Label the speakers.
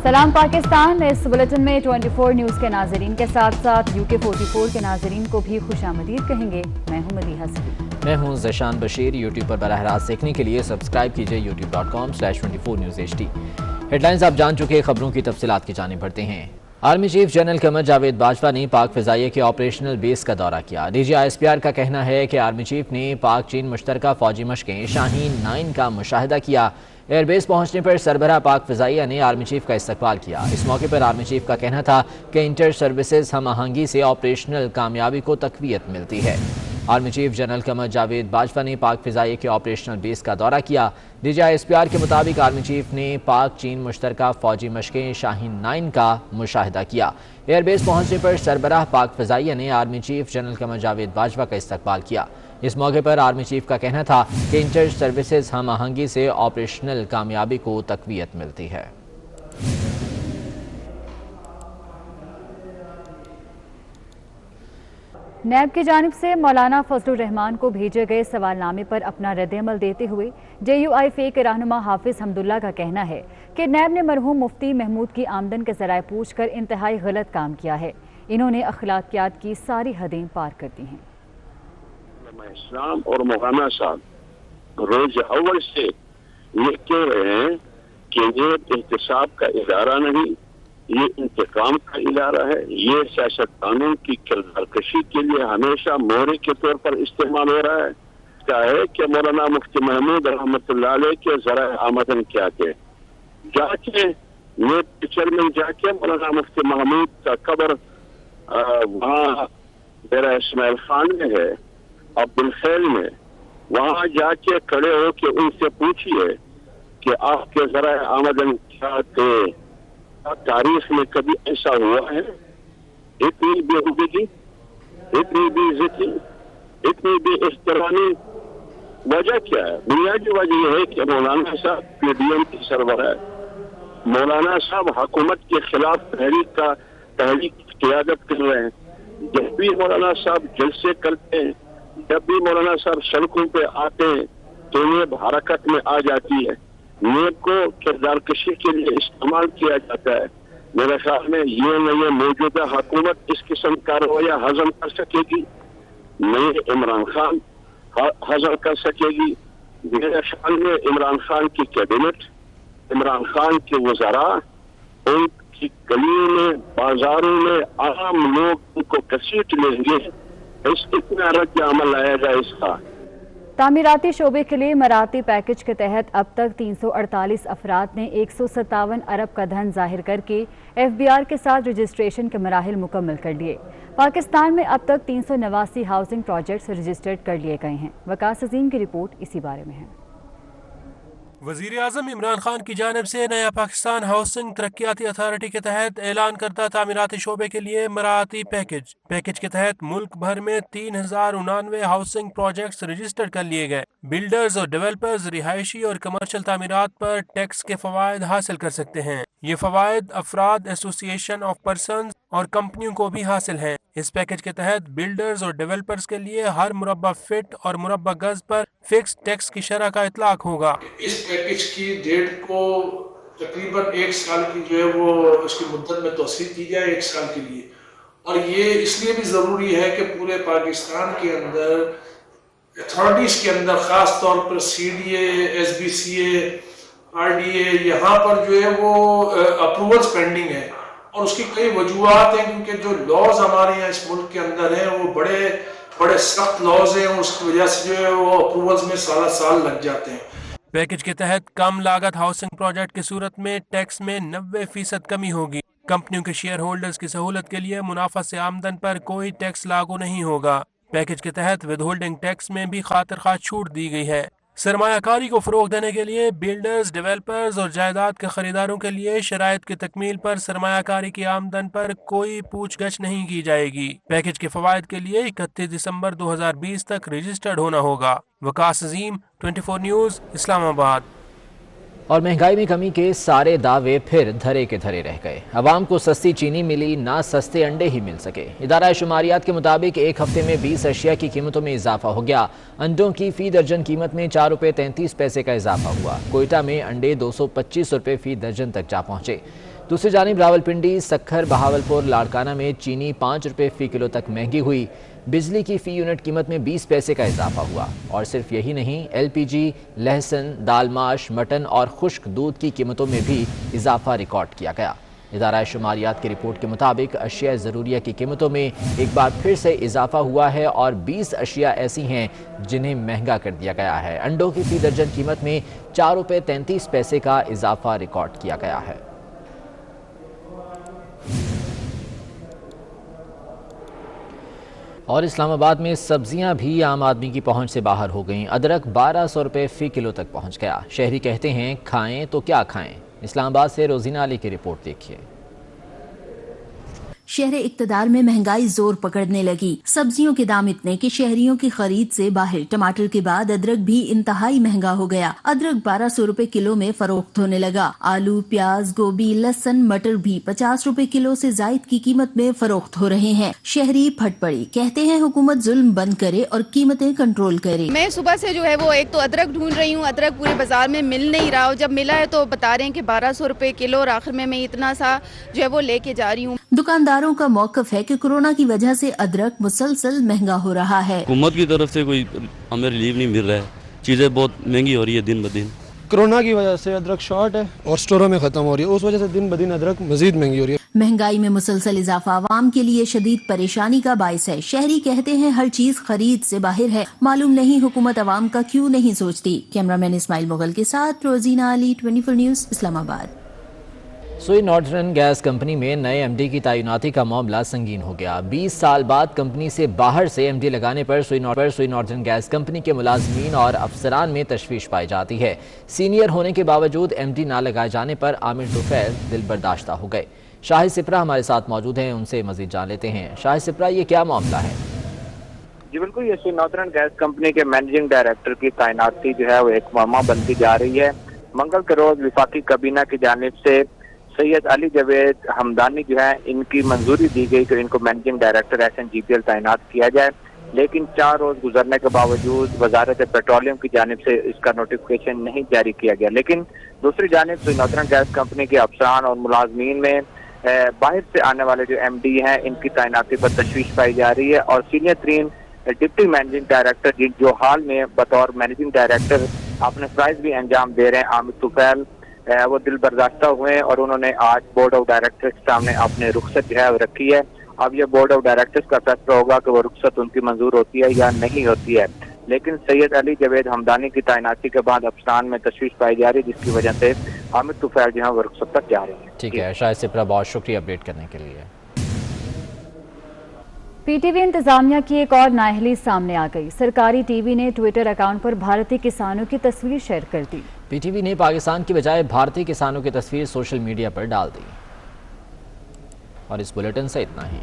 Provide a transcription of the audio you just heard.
Speaker 1: सलाम पाकिस्तान। इस बुलेटिन में 24 न्यूज़ के नाजरीन के साथ साथ UK 44 के नाजरीन को भी खुशामदीद कहेंगे। मैं हूं मदीहा सलीम।
Speaker 2: मैं हूं ज़शान बशीर। यूट्यूब पर बराह रास्त देखने के लिए सब्सक्राइब कीजिए youtube.com/24 News HD। हेडलाइंस आप जान चुके, खबरों की तफसीलात की जानिब बढ़ते हैं। Army chief general Qamar Javed Bajwa ने पाक फ़िज़ाइया के ऑपरेशनल बेस का दौरा किया। DGISPR का कहना है कि आर्मी चीफ ने पाक चीन मुश्तरका फ़ौजी मशक़ें शाहीन 9 का मुशाहिदा किया। एयरबेस पहुंचने पर सरबराह पाक फ़िज़ाइया ने आर्मी चीफ का इस्तकबाल किया। इस मौके पर आर्मी चीफ का कहना था कि इंटर सर्विसेज हम आहंगी से ऑपरेशनल कामयाबी को तक़वियत मिलती है। Army chief general Qamar Javed Bajwa ने पाक फ़िज़ाइया के ऑपरेशनल बेस का दौरा किया। DGISPR के मुताबिक आर्मी चीफ ने पाक चीन मुश्तरका फ़ौजी मशक़ें शाहीन 9 का मुशाहिदा किया। एयरबेस पहुंचने पर सरबराह पाक फ़िज़ाइया ने army chief general Qamar Javed Bajwa का इस्तकबाल किया। इस मौके पर आर्मी चीफ का कहना था कि इंटर सर्विसेज हम आहंगी से ऑपरेशनल कामयाबी को तक़वियत मिलती है।
Speaker 1: नैब की जानिब से मौलाना फजलुर रहमान को भेजे गए सवालनामे पर अपना रद्द-ए-अमल देते हुए JUIFA के रहनुमा हाफिज हमदुल्ला का कहना है कि नैब ने मरहूम मुफ्ती महमूद की आमदन के ज़राए पूछ कर इंतहाई गलत काम किया है। इन्होंने अखलाकियात की सारी हदें पार कर दी हैं।
Speaker 3: इस्लाम और मौलाना साहब रोज अव्वल से ये कह रहे हैं कि ये एहतसाब का इदारा नहीं, ये इंतकाम का इदारा है। ये सियासतदानों की किरदार कशी के लिए हमेशा मोहरे के तौर पर इस्तेमाल हो रहा है। क्या है कि मौलाना मुफ्ती महमूद रहमतुल्लाह अलैह के ज़राए आमदन क्या थे, जाके नेट पिक्चर में जाके मौलाना मुफ्ती महमूद का कब्र वहाँ डेरा इस्माइल खान में है, अब्दुल खैल में, वहाँ जाके खड़े हो के उनसे पूछिए कि आपके ज़राए आमदन क्या थे। तारीख में कभी ऐसा हुआ है? इतनी बेहुदगी, इतनी बेइज्जती, इतनी बेइख्तिरामी, वजह क्या है? बुनियादी वजह यह है कि मौलाना साहब PDM की सरबराह है। मौलाना साहब हुकूमत के खिलाफ तहरीक की क़ियादत कर रहे हैं। जब भी मौलाना साहब जलसे करते हैं, जब भी मौलाना साहब सड़कों पे आते हैं तो नेब हरकत में आ जाती है। नेब को किरदार कशी के लिए इस्तेमाल किया जाता है। मेरे ख्याल में ये मौजूदा हुकूमत इस किस्म का रवैया हजम कर सकेगी, नए इमरान खान हजम कर सकेगी। मेरे ख्याल में इमरान खान की कैबिनेट, इमरान खान के वज़रा, उनकी गलियों में, बाजारों में आम लोग उनको घसीट लेंगे। इतना रद्द अमल आएगा इसका।
Speaker 1: तामीराती शोबे के लिए मराती पैकेज के तहत अब तक 348 अफराद ने 157 अरब का धन जाहिर करके FBR के साथ रजिस्ट्रेशन के मराहिल मुकम्मल कर लिए। पाकिस्तान में अब तक 389 हाउसिंग प्रोजेक्ट्स रजिस्टर्ड कर लिए गए हैं। वकास अजीम की रिपोर्ट इसी बारे में है।
Speaker 4: वज़ीर आज़म इमरान खान की जानिब से नया पाकिस्तान हाउसिंग तरक्याती अथॉरिटी के तहत ऐलान करदा तामीराती शोबे के लिए मराती पैकेज के तहत मुल्क भर में 3099 हाउसिंग प्रोजेक्ट्स रजिस्टर्ड कर लिए गए। बिल्डर्स और डेवलपर्स रिहायशी और कमर्शियल तामीरात पर टैक्स के फवायद हासिल कर सकते हैं। ये फवायद अफराद, एसोसिएशन ऑफ पर्सन्स और कंपनियों को भी हासिल हैं। इस पैकेज के तहत बिल्डर्स और डेवलपर्स के लिए हर मुरब्बा फिट और मुरब्बा गज पर फिक्स टैक्स की शरह का इतलाक होगा।
Speaker 5: इस पैकेज की डेट को तकरीबन 1 साल की जो है वो उसकी मुद्दत में तोसील की जाए, 1 साल के लिए। और ये इसलिए भी ज़रूरी है कि पूरे पाकिस्तान के अंदर अथॉरिटीज़ के अंदर ख़ास तौर पर CDA, SBCA, RDA, यहाँ पर जो है वो अप्रूवल्स पेंडिंग है। और उसकी कई वजूहत हैं, क्योंकि जो लॉज हमारे यहाँ इस मुल्क के अंदर हैं वो बड़े सख्त लॉज हैं। उसकी वजह से जो है वो अप्रूवल्स में साल लग जाते हैं।
Speaker 4: पैकेज के तहत कम लागत हाउसिंग प्रोजेक्ट की सूरत में टैक्स में 90% कमी होगी। कंपनियों के शेयर होल्डर्स की सहूलत के लिए मुनाफा से आमदन पर कोई टैक्स लागू नहीं होगा। पैकेज के तहत विद होल्डिंग टैक्स में भी खातिर खा छूट दी गई है। सरमायाकारी को फरोग देने के लिए बिल्डर्स, डेवलपर्स और जायदाद के खरीदारों के लिए शराइत की तकमील पर सरमायाकारी की आमदन पर कोई पूछगछ नहीं की जाएगी। पैकेज के फवायद के लिए 31 दिसंबर 2020 तक रजिस्टर्ड होना होगा। वकास अजीम, 24 न्यूज़, इस्लामाबाद।
Speaker 2: और महंगाई में कमी के सारे दावे फिर धरे के धरे रह गए। अवाम को सस्ती चीनी मिली, ना सस्ते अंडे ही मिल सके। इदारा शुमारियात के मुताबिक एक हफ्ते में 20 अशिया की कीमतों में इजाफा हो गया। अंडों की फी दर्जन कीमत में 4 रुपये 33 पैसे का इजाफा हुआ। कोयटा में अंडे 225 रुपये फी दर्जन तक जा पहुंचे। दूसरी जानिब रावलपिंडी, सक्खर, बहावलपुर, लाड़काना में चीनी 5 रुपये फ़ी किलो तक महंगी हुई। बिजली की फ़ी यूनिट कीमत में 20 पैसे का इजाफा हुआ। और सिर्फ यही नहीं, LPG, लहसुन, दाल माश, मटन और खुश्क दूध की कीमतों में भी इजाफा रिकॉर्ड किया गया। इदारा शुमारियात की रिपोर्ट के मुताबिक अशिया ज़रूरिया की कीमतों में एक बार फिर से इजाफा हुआ है और 20 अशिया ऐसी हैं जिन्हें महंगा कर दिया गया है। अंडों की फ़ी दर्जन कीमत में 4 रुपये 33 पैसे का इजाफा रिकॉर्ड किया गया है। और इस्लामाबाद में सब्जियां भी आम आदमी की पहुंच से बाहर हो गईं। अदरक 1200 रुपये फ़ी किलो तक पहुंच गया। शहरी कहते हैं खाएं तो क्या खाएं। इस्लामाबाद से रोजीना अली की रिपोर्ट देखिए।
Speaker 6: शहर इक्तदार में महंगाई जोर पकड़ने लगी। सब्जियों के दाम इतने कि शहरियों की खरीद से बाहर। टमाटर के बाद अदरक भी इंतहाई महंगा हो गया। अदरक 1200 रुपए किलो में फरोख्त होने लगा। आलू, प्याज, गोभी, लहसुन, मटर भी 50 रुपए किलो से जायद की कीमत में फरोख्त हो रहे हैं। शहरी फट पड़ी, कहते हैं हुकूमत जुल्म बंद करे और कीमतें कंट्रोल करे।
Speaker 7: मैं सुबह से जो है वो एक तो अदरक ढूंढ रही हूँ, अदरक पूरे बाजार में मिल नहीं रहा। जब मिला है तो बता रहे हैं कि 1200 रुपए किलो और आखिर में मैं इतना सा जो है वो लेके जा रही हूँ।
Speaker 6: दुकानदारों का मौकफ है कि कोरोना की वजह से अदरक मुसलसल महंगा हो रहा है।
Speaker 8: हुकूमत की तरफ से कोई हमें रिलीफ नहीं मिल रहा है, चीज़ें बहुत महंगी हो रही है दिन ब दिन।
Speaker 9: कोरोना की वजह से अदरक शॉर्ट है और स्टोरों में खत्म हो रही है, उस वजह से दिन ब दिन अदरक मजीद महंगी हो रही है।
Speaker 6: महंगाई में मुसलसल इजाफा आवाम के लिए शदीद परेशानी का बायस है। शहरी कहते हैं हर चीज खरीद से बाहर है। मालूम नहीं हुकूमत अवाम का क्यों नहीं सोचती। कैमरामैन इस्माइल मुगल के साथ रोजीना अली, 24 न्यूज़, इस्लामाबाद।
Speaker 2: सोई नॉर्दर्न गैस कंपनी में नए MD की तैनाती का मामला संगीन हो गया। 20 साल बाद कंपनी से बाहर से MD लगाने पर सोई नॉर्दर्न गैस कंपनी के मुलाजमीन और अफसरान में तशवीश पाई जाती है। सीनियर होने के बावजूद MD ना लगाए जाने पर आमिर तुफैल दिल बर्दाश्ता हो गए। शाहिद सिपरा हमारे साथ मौजूद हैं, उनसे मजीद जान लेते हैं। शाहिद सिपरा, ये क्या मामला है?
Speaker 10: जी बिल्कुल, ये सोई नॉर्दर्न गैस कंपनी के मैनेजिंग डायरेक्टर की तैनाती जो है वो एक मामा बनती जा रही है। मंगल के रोज विफाकी काबीना की जानिब से सैयद अली जावेद हमदानी जो है इनकी मंजूरी दी गई कि इनको मैनेजिंग डायरेक्टर SNGPL तैनात किया जाए, लेकिन 4 रोज गुजरने के बावजूद वजारत पेट्रोलियम की जानिब से इसका नोटिफिकेशन नहीं जारी किया गया। लेकिन दूसरी जानिब सोई नॉर्दर्न गैस कंपनी के अफसरान और मुलाजमीन में बाहर से आने वाले जो MD हैं इनकी तैनाती पर तशवीश पाई जा रही है। और सीनियर तरीन डिप्टी मैनेजिंग डायरेक्टर जो हाल में बतौर मैनेजिंग डायरेक्टर अपने फराइज भी अंजाम दे रहे हैं, आमिर तुफैल, वो दिल बर्दाश्ता हुए और उन्होंने आज बोर्ड ऑफ डायरेक्टर्स के सामने अपने रुखसत जो है रखी है। अब ये बोर्ड ऑफ डायरेक्टर्स का फैसला होगा कि वो रुखसत उनकी मंजूर होती है या नहीं होती है। लेकिन सैयद अली जावेद हमदानी की तैनाती के बाद अफसरान में तशवीश पाई जा रही है, जिसकी वजह से आमिर तुफैल जो है वो रुखसत तक जा रहे हैं।
Speaker 2: ठीक है शाहिद सिपरा, बहुत शुक्रिया अपडेट करने के लिए।
Speaker 1: PTV इंतजामिया की एक और नाअहली सामने आ गई। सरकारी टीवी ने ट्विटर अकाउंट पर भारतीय किसानों की तस्वीर शेयर कर दी।
Speaker 2: PTV ने पाकिस्तान की बजाय भारतीय किसानों की तस्वीर सोशल मीडिया पर डाल दी। और इस बुलेटिन से इतना ही।